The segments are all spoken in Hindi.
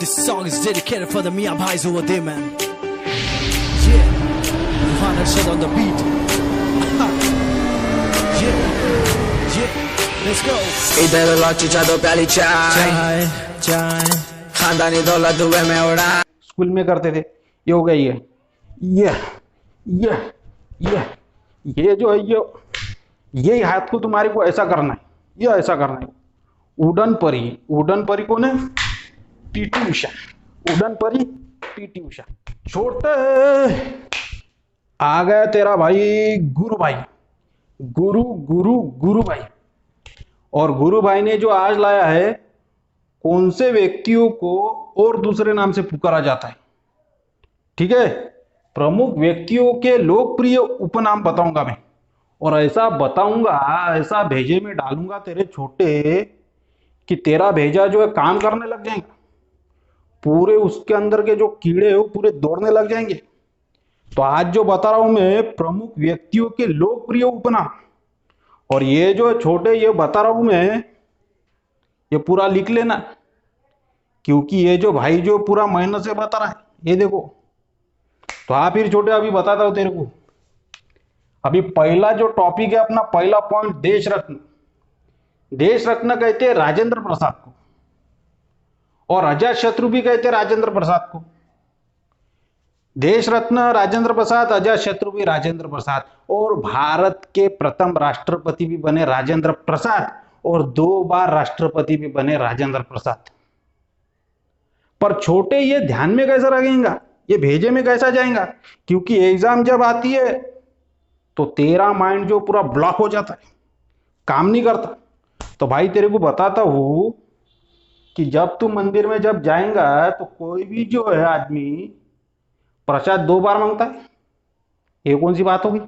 This song is dedicated for the Mia Bhais over there, man. Yeah, Johanna shut on the beat. Yeah, yeah, let's go. इधर लौची चादो प्याली चाय चाय खानदानी दौलत दुबे में उड़ा। स्कूल में करते थे। ये हो गया ये ये ये जो है ये हाथ को तुम्हारे को ऐसा करना है, ये ऐसा करना है। उड़न परी कौन है? पीटी उषा। उड़न परी पीटी उषा। छोटे आ गया तेरा भाई गुरु भाई, गुरु भाई। और गुरु भाई ने जो आज लाया है, कौन से व्यक्तियों को और दूसरे नाम से पुकारा जाता है, ठीक है? प्रमुख व्यक्तियों के लोकप्रिय उपनाम बताऊंगा मैं, और ऐसा बताऊंगा, ऐसा भेजे में डालूंगा तेरे छोटे कि तेरा भेजा जो है काम करने लग जाएगा। पूरे उसके अंदर के जो कीड़े हैं वो पूरे दौड़ने लग जाएंगे। तो आज जो बता रहा हूं मैं, प्रमुख व्यक्तियों के लोकप्रिय उपनाम, और ये जो छोटे ये बता रहा हूं मैं, ये पूरा लिख लेना, क्योंकि ये जो भाई जो पूरा मेहनत से बता रहा है, ये देखो। तो हाँ फिर छोटे अभी बताता हूं तेरे को। अभी पहला जो टॉपिक है अपना, पहला पॉइंट, देश रत्न। देश रत्न कहते हैं राजेंद्र प्रसाद को, और अजात शत्रु भी कहते हैं राजेंद्र प्रसाद को। देश रत्न राजेंद्र प्रसाद, अजात शत्रु भी राजेंद्र प्रसाद, और भारत के प्रथम राष्ट्रपति भी बने राजेंद्र प्रसाद, और 2 बार राष्ट्रपति भी बने राजेंद्र प्रसाद। पर छोटे ये ध्यान में कैसा रखेगा, ये भेजे में कैसा जाएगा? क्योंकि एग्जाम जब आती है तो तेरा माइंड जो पूरा ब्लॉक हो जाता है, काम नहीं करता। तो भाई तेरे को बताता हूं कि जब तू मंदिर में जब जाएगा तो कोई भी जो है आदमी प्रसाद 2 बार मांगता है, ये कौन सी बात होगी?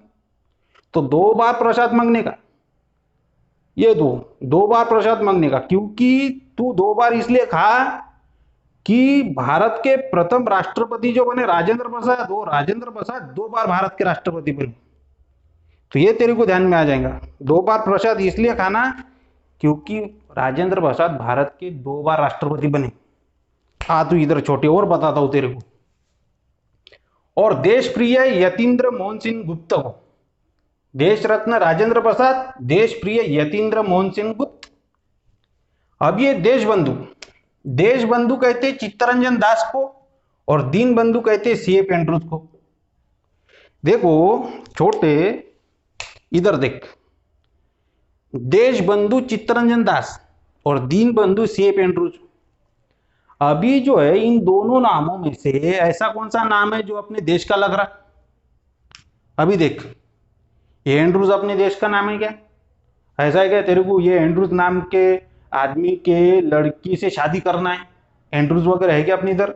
तो 2 बार प्रसाद मांगने का, ये 2 बार प्रसाद मांगने का, क्योंकि तू 2 बार इसलिए खा कि भारत के प्रथम राष्ट्रपति जो बने राजेंद्र प्रसाद, वो राजेंद्र प्रसाद 2 बार भारत के राष्ट्रपति बने। तो ये तेरे को ध्यान में आ जाएगा। 2 बार प्रसाद इसलिए खाना क्योंकि राजेंद्र प्रसाद भारत के 2 बार राष्ट्रपति बने। हाँ तू इधर छोटे और बताता हूं तेरे को। और देश प्रिय यतीन्द्र मोहन सिंह गुप्त को, देश रत्न राजेंद्र प्रसाद, देश प्रिय यतीन्द्र मोहन सिंह गुप्त। अब ये देश बंधु कहते चित्तरंजन दास को, और दीन बंधु कहते C.F. एंड्रूज को। देखो छोटे इधर देख, देश बंधु चित्तरंजन दास और दीन बंधु C.F. एंड्रूज। अभी जो है इन दोनों नामों में से ऐसा कौन सा नाम है जो अपने देश का लग रहा? अभी देख, ये एंड्रूज अपने देश का नाम है क्या? ऐसा है क्या तेरे को ये एंड्रूज नाम के आदमी के लड़की से शादी करना है? एंड्रूज वगैरह है क्या अपने इधर?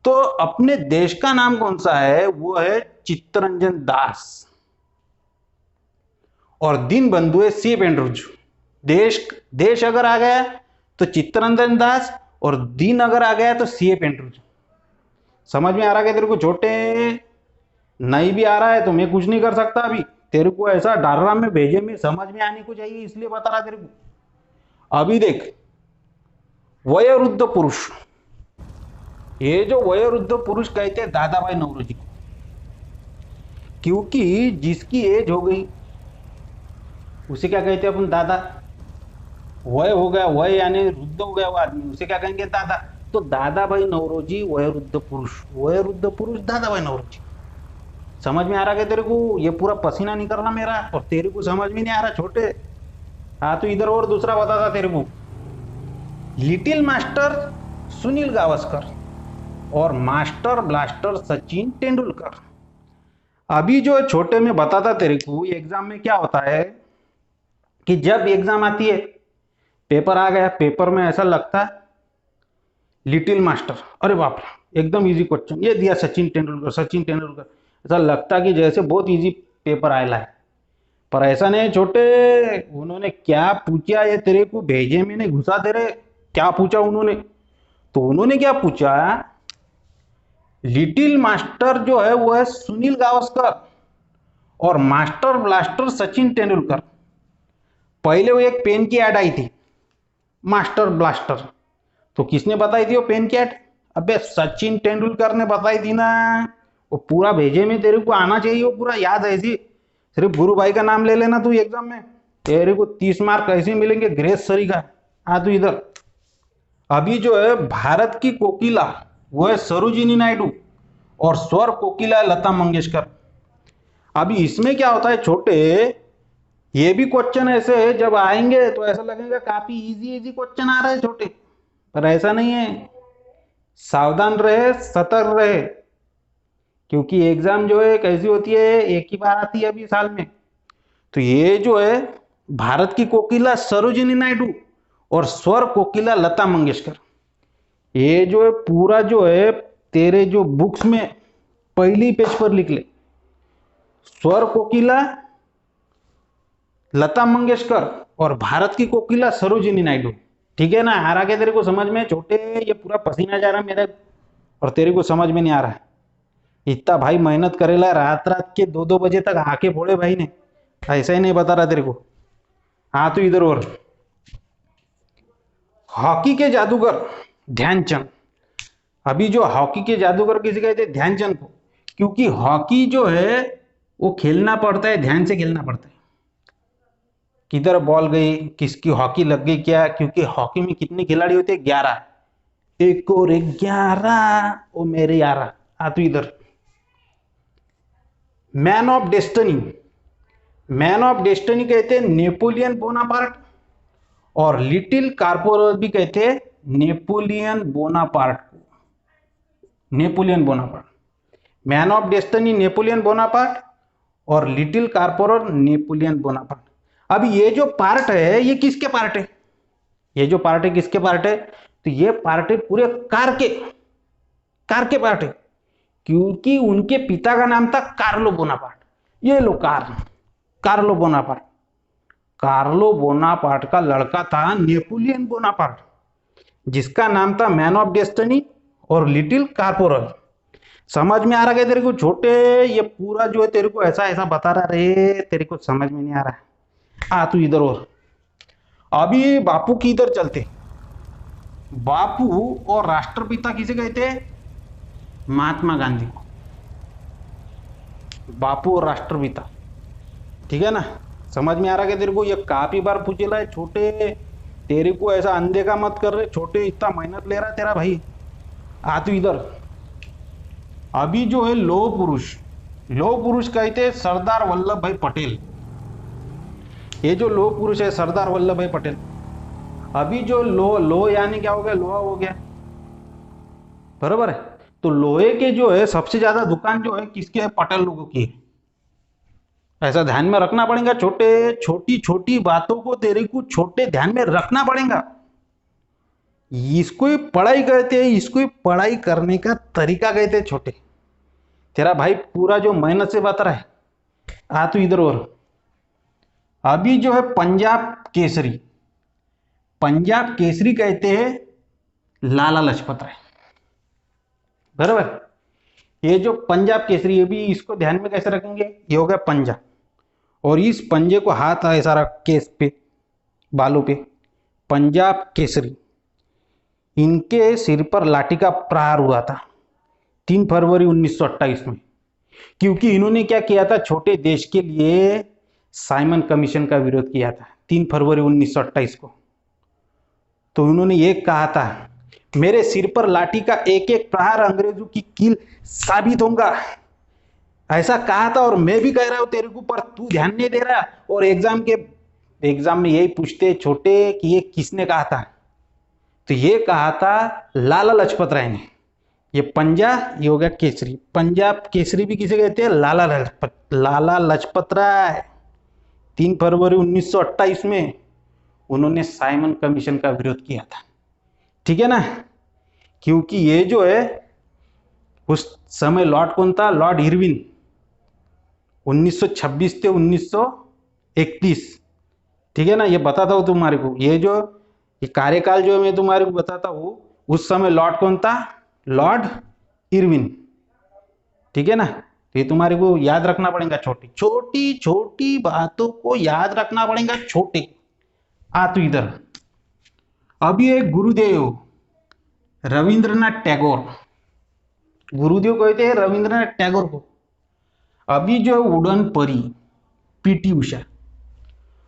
तो अपने देश का नाम कौन सा है? वो है चित्तरंजन दास, और दीन बंधु है C.F. एंड्रूज। देश अगर आ गया तो चित्तरंजन दास, और दीन अगर आ गया तो C.F. एंड्रूज। समझ में आ रहा है तेरे को छोटे? नहीं भी आ रहा है तो मैं कुछ नहीं कर सकता। अभी तेरे को ऐसा डाल रहा मैं भेजे में, समझ में आने को चाहिए, इसलिए बता रहा तेरे को। अभी देख, वयोवृद्ध पुरुष, ये जो वयोवृद्ध पुरुष कहते हैं दादा भाई नौरोजी को, क्योंकि जिसकी एज हो गई उसे क्या कहते हैं अपन? दादा। वय हो गया, वय यानी वृद्ध हो गया वो आदमी, उसे क्या कहेंगे? दादा। तो दादा भाई नौरोजी वयोवृद्ध पुरुष दादा भाई नौरोजी। समझ में आ रहा है तेरे को? ये पूरा पसीना निकल रहा मेरा, और तेरे को समझ में नहीं आ रहा छोटे। हाँ तो इधर और दूसरा बताता तेरे को, लिटिल मास्टर सुनील गावस्कर और मास्टर ब्लास्टर सचिन तेंदुलकर। अभी जो छोटे में बताता तेरे को, एग्जाम में क्या होता है कि जब एग्जाम आती है, पेपर आ गया, पेपर में ऐसा लगता है लिटिल मास्टर, अरे बाप रे एकदम इजी क्वेश्चन ये दिया सचिन तेंदुलकर, ऐसा लगता कि जैसे बहुत इजी पेपर आया है। पर ऐसा नहीं छोटे, उन्होंने क्या पूछा ये तेरे को भेजे में नहीं घुसा दे रहे। क्या पूछा उन्होंने? तो उन्होंने क्या पूछा, लिटिल मास्टर जो है वो है सुनील गावस्कर, और मास्टर ब्लास्टर सचिन तेंदुलकर। पहले वो एक पेन की ऐड आई थी, मास्टर ब्लास्टर, तो किसने बताई थी वो पेन की ऐड? अबे सचिन तेंदुलकर ने बताई थी ना, वो पूरा भेजे में तेरे को आना चाहिए, वो पूरा याद है। ऐसी सिर्फ गुरु भाई का नाम ले लेना तू एग्जाम में, तेरे को 30 मार्क ऐसे मिलेंगे ग्रेस सरी का। आ तू इधर। अभी जो है भारत की कोकिला वो है सरोजिनी नायडू और स्वर कोकिला है लता मंगेशकर। अभी इसमें क्या होता है छोटे, ये भी क्वेश्चन ऐसे है जब आएंगे तो ऐसा लगेगा काफी इजी इजी क्वेश्चन आ रहे हैं छोटे, पर ऐसा नहीं है। सावधान रहे, सतर्क रहे, क्योंकि एग्जाम जो है कैसी होती है, एक ही बार आती है अभी साल में। तो ये जो है भारत की कोकिला सरोजिनी नायडू और स्वर कोकिला लता मंगेशकर, ये जो है पूरा जो है तेरे जो बुक्स में पहली पेज पर लिख ले, स्वर कोकिला लता मंगेशकर और भारत की कोकिला सरोजिनी नायडू। ठीक है ना, आ रहा क्या तेरे को समझ में छोटे? ये पूरा पसीना जा रहा है मेरा और तेरे को समझ में नहीं आ रहा है। इतना भाई मेहनत करेला रात रात के 2-2 बजे तक आके बोले भाई ने, ऐसा ही नहीं बता रहा तेरे को। हाँ तो इधर और हॉकी के जादूगर ध्यानचंद। अभी जो हॉकी के जादूगर किसे कहते हैं? ध्यानचंद को, क्योंकि हॉकी जो है वो खेलना पड़ता है, ध्यान से खेलना पड़ता है। किधर बॉल गई, किसकी हॉकी लग गई क्या, क्योंकि हॉकी में कितने खिलाड़ी होते हैं? 11। एक और 11 ओ मेरे यारा। आ तू इधर। Man of destiny, man of destiny कहते हैं नेपोलियन बोनापार्ट और लिटिल कार्पोरल भी कहते हैं नेपोलियन बोनापार्ट को। Napoleon Bonaparte, man of destiny Napoleon Bonaparte और लिटिल कार्पोरल नेपोलियन बोनापार्ट। अब ये जो पार्ट है ये किसके पार्ट है? ये जो पार्ट है किसके पार्ट है? तो ये पार्ट है पूरे कार के पार्ट है, क्योंकि उनके पिता का नाम था कार्लो बोनापार्ट। ये लो कार्लो बोनापार्ट। कार्लो बोनापार्ट का लड़का था नेपोलियन बोनापार्ट, जिसका नाम था मैन ऑफ डेस्टिनी और लिटिल कार्पोरल। समझ में आ रहा है तेरे को छोटे? ये पूरा जो है तेरे को ऐसा ऐसा बता रहा रे, तेरे को समझ में नहीं आ रहा है। आ तू इधर। और अभी बापू की इधर चलते। बापू और राष्ट्रपिता किसे कहते हैं? महात्मा गांधी को। बापू और राष्ट्रपिता, ठीक है ना? समझ में आ रहा है तेरे को? ये काफी बार पूछेला है छोटे, तेरे को ऐसा अनदेखा मत कर रहे छोटे, इतना मेहनत ले रहा है तेरा भाई। आ तू इधर। अभी जो है लौह पुरुष कहते हैं सरदार वल्लभ भाई पटेल। ये जो लौह पुरुष है सरदार वल्लभ भाई पटेल। अभी जो लो यानी क्या हो गया? लोहा हो गया, बराबर है। तो लोहे के जो है सबसे ज्यादा दुकान जो है किसके है? पटेल लोगों की है। ऐसा ध्यान में रखना पड़ेगा छोटे, छोटी छोटी बातों को तेरे को छोटे ध्यान में रखना पड़ेगा। इसको ही पढ़ाई कहते हैं, इसको ही पढ़ाई करने का तरीका कहते हैं छोटे। तेरा भाई पूरा जो मेहनत से बता रहा है। आ तू इधर। और अभी जो है पंजाब केसरी कहते हैं लाला लजपत राय, बराबर। ये जो पंजाब केसरी है भी, इसको ध्यान में कैसे रखेंगे? ये हो गया पंजा, और इस पंजे को हाथ ऐसा रख के इस पे बालों पे, पंजाब केसरी। इनके सिर पर लाठी का प्रहार हुआ था 3 फरवरी 1928 में, क्योंकि इन्होंने क्या किया था? छोटे देश के लिए साइमन कमीशन का विरोध किया था 3 फरवरी 1928 को। तो उन्होंने ये कहा था, मेरे सिर पर लाठी का एक एक प्रहार अंग्रेजों की कील साबित होगा, ऐसा कहा था। और मैं भी कह रहा हूं तेरे को, पर तू ध्यान नहीं दे रहा। और एग्जाम में यही पूछते छोटे कि ये किसने कहा था? तो ये कहा था लाला लजपत राय ने। ये पंजा, ये हो गया केसरी। पंजाब केसरी भी किसे कहते हैं? लाला लजपत राय। 3 फरवरी 1928 में उन्होंने साइमन कमीशन का विरोध किया था, ठीक है ना? क्योंकि ये जो है उस समय लॉर्ड कौन था? Lord Irwin. 1926 से 1931, ठीक है ना? ये बताता हूं तुम्हारे को, ये कार्यकाल जो है मैं तुम्हारे को बताता हूं। उस समय लॉर्ड कौन था? लॉर्ड इरविन, ठीक है ना? तो ये तुम्हारे को याद रखना पड़ेगा, छोटी छोटी बातों को याद रखना पड़ेगा छोटे। आ तू इधर। अभी एक गुरुदेव रविंद्रनाथ टैगोर, गुरुदेव कहते हैं रविंद्रनाथ टैगोर को। अभी जो है उड़न परी पीटी उषा,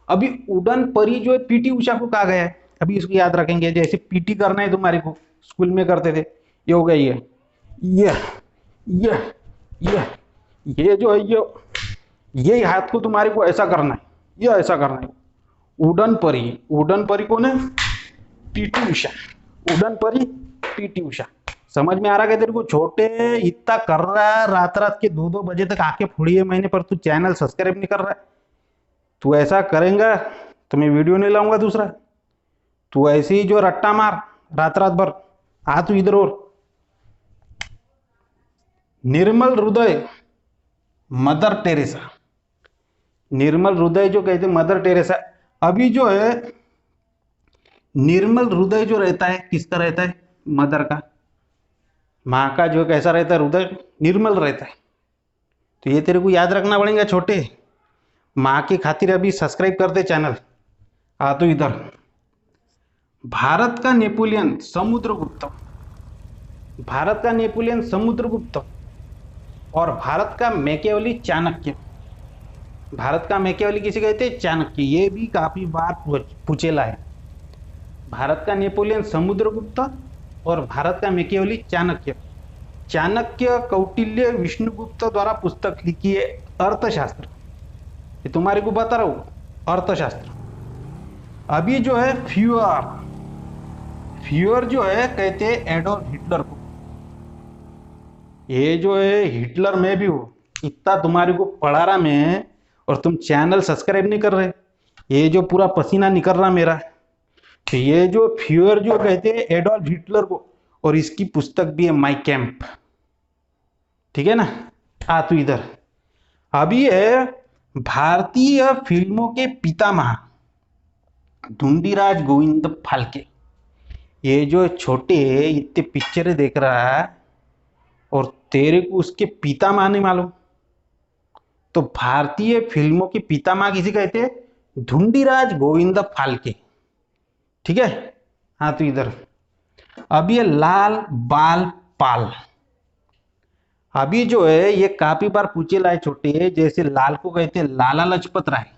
अभी उड़न परी जो है पीटी उषा को कहा गया है। अभी इसको याद रखेंगे, जैसे पीटी करना है तुम्हारे को, स्कूल में करते थे, ये हो गया ये ये जो है ये हाथ को तुम्हारे को ऐसा करना है, ये ऐसा करना है। उड़न परी कौन है? पीटी उषा, उड़न परी पीटी उषा। समझ में आ रहा है तेरे को? छोटे इतना कर रहा है, रात रात के 2-2 बजे तक आके फोड़ी है मैंने, पर तू चैनल सब्सक्राइब नहीं कर रहा है। तू ऐसा करेंगा तो मैं वीडियो नहीं लाऊंगा दूसरा। तू ऐसे ही जो रट्टा मार रात रात भर, आ तू इधर। और निर्मल हृदय मदर टेरेसा, निर्मल हृदय जो कहते मदर टेरेसा। अभी जो है निर्मल हृदय जो रहता है किसका रहता है? मदर का, माँ का जो कैसा रहता है हृदय? निर्मल रहता है। तो ये तेरे को याद रखना पड़ेगा छोटे। माँ की खातिर अभी सब्सक्राइब कर दे चैनल। आ तो इधर, भारत का नेपोलियन समुद्रगुप्त, भारत का नेपोलियन समुद्रगुप्त और भारत का मैकियावेली चाणक्य। भारत का मैकियावेली किसे कहते हैं? चाणक्य। ये भी काफी बार पूछेला है। भारत का नेपोलियन समुद्रगुप्त और भारत का मैकियावेली चाणक्य। चाणक्य कौटिल्य विष्णुगुप्त द्वारा पुस्तक लिखी है अर्थशास्त्र। ये तुम्हारे को बता रहा हूं, अर्थशास्त्र। अभी जो है फ्यूअर जो है कहते हैं एडोल्फ हिटलर को। ये जो है हिटलर में भी हो, इतना तुम्हारे को पढ़ा रहा मैं और तुम चैनल सब्सक्राइब नहीं कर रहे। ये जो पूरा पसीना निकल रहा मेरा, तो ये जो फ्यूअर जो कहते हैं एडोल्फ हिटलर को, और इसकी पुस्तक भी है माई कैंप। ठीक है ना? आ तू इधर। अभी है भारतीय फिल्मों के पितामह धुंडीराज गोविंद फाल्के। ये जो छोटे इतने पिक्चरें देख रहा है और तेरे को उसके पितामह नहीं मालूम? तो भारतीय फिल्मों के पितामह किसे कहते हैं? धुंडीराज गोविंद फाल्के। ठीक है? हाँ तो इधर। अब ये लाल बाल पाल, अभी जो है ये काफी बार पूछे लाए छोटे। जैसे लाल को कहते हैं लाला लाजपत राय।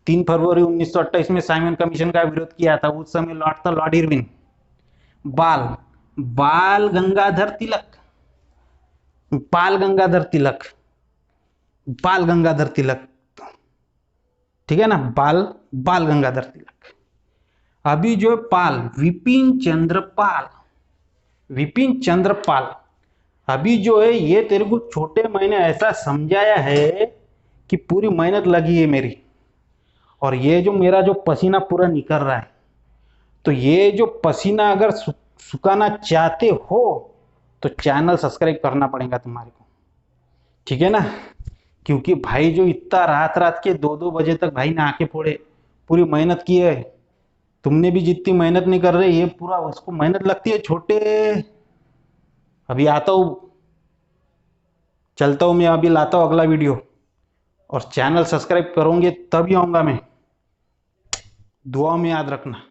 3 फरवरी 1928 में साइमन कमीशन का विरोध किया था, उस समय लॉर्ड था लॉर्ड इरविन। बाल गंगाधर तिलक, बाल गंगाधर तिलक, बाल गंगाधर तिलक। ठीक है ना? बाल गंगाधर तिलक। अभी जो पाल विपिन चंद्र पाल, विपिन चंद्र पाल। अभी जो है ये तेरे को छोटे मैंने ऐसा समझाया है कि पूरी मेहनत लगी है मेरी, और ये जो मेरा जो पसीना पूरा निकल रहा है, तो ये जो पसीना अगर सुखाना चाहते हो तो चैनल सब्सक्राइब करना पड़ेगा तुम्हारे को। ठीक है ना? क्योंकि भाई जो इतना रात रात के 2-2 बजे तक भाई ने आके फोड़े, पूरी मेहनत की है। तुमने भी जितनी मेहनत नहीं कर रहे, ये पूरा उसको मेहनत लगती है छोटे। अभी आता हूं, चलता हूं मैं, अभी लाता हूं अगला वीडियो, और चैनल सब्सक्राइब करोगे तभी आऊंगा मैं। दुआ में याद रखना।